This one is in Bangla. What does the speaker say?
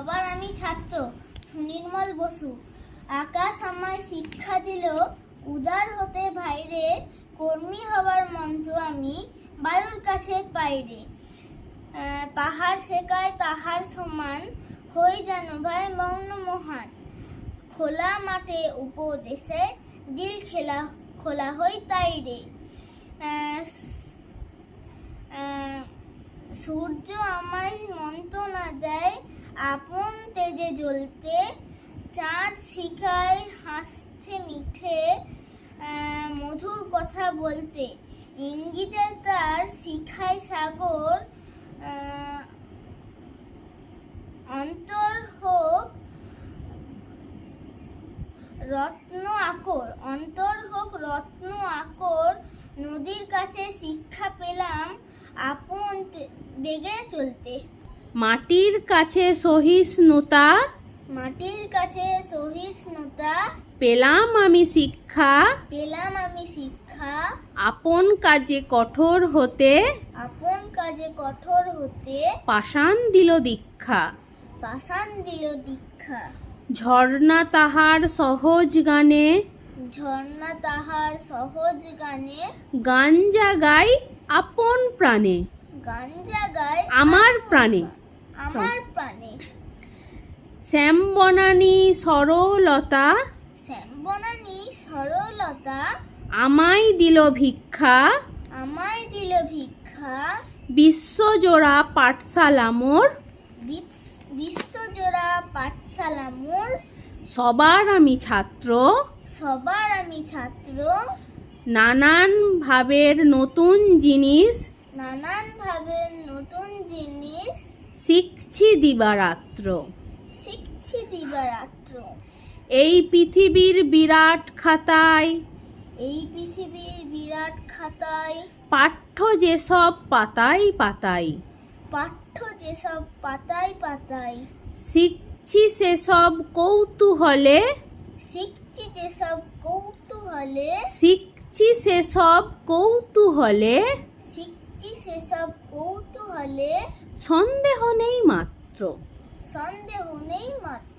সবার আমি ছাত্র সুনির্মল বসু। আকাশ আমায় শিক্ষা দিল উদার হতে ভাইরে, কর্মী হবার মন্ত্র আমি বায়ুর কাছে পাইরে। পাহাড় শেখায় তাহার সমান, হই যেন ভাই মৌন মহান। খোলা মাঠে উপদেশে দিল খোলা হই তাই রে। সূর্য আমায় মন্ত্রণা দেয় আপন তেজে জ্বলতে, চাঁদ শিখায় হাসতে মিঠে মধুর কথা বলতে। ইঙ্গিতে তার শিখায় সাগর অন্তর হোক রত্ন আকর, অন্তর হোক রত্ন আকর। নদীর কাছে শিক্ষা পেলাম আপন বেগে চলতে। মাটির কাছে সহিষ্ণুতা, মাটির কাছে সহিষ্ণুতা পেলাম আমি শিক্ষা। পেলাম আমি শিক্ষা আপন কাজে কঠোর হতে, আপন কাজে কঠোর হতে। পাষাণ দিল দীক্ষা, পাষাণ দিল দীক্ষা। ঝর্ণা তাহার সহজ গানে, ঝর্ণা তাহার সহজ গানে। গাঞ্জা গাই আপন প্রাণে, গাঞ্জা গায় আমার প্রাণে। আমার প্রাণে। শ্যাম বনানী সরলতা, শ্যামবনানী সরলতা আমায় দিল ভিক্ষা। আমায় দিল ভিক্ষা। বিশ্বজোড়া পাঠশালা মোর, বিশ্বজোড়া পাঠশালা মোর। সবার আমি ছাত্র, সবার আমি ছাত্র। নানান ভাবের নতুন জিনিস, নানান ভাবের নতুন জিনিস শিখছি দিবারাত্র। শিখছি দিবারাত্র। এই পৃথিবীর বিরাট খাতায়, এই পৃথিবীর বিরাট খাতায়। পাঠ্য যেসব পাতায় পাতায়, পাঠ্য যেসব পাতায় পাতায়। শিখছি সেসব কৌতূহলে, শিখছি যেসব কৌতূহলে। শিখছি সেসব কৌতূহলে। শিখছি সেসব কৌতূহলে। সন্দেহ নেই মাত্র। সন্দেহ নেই মাত্র।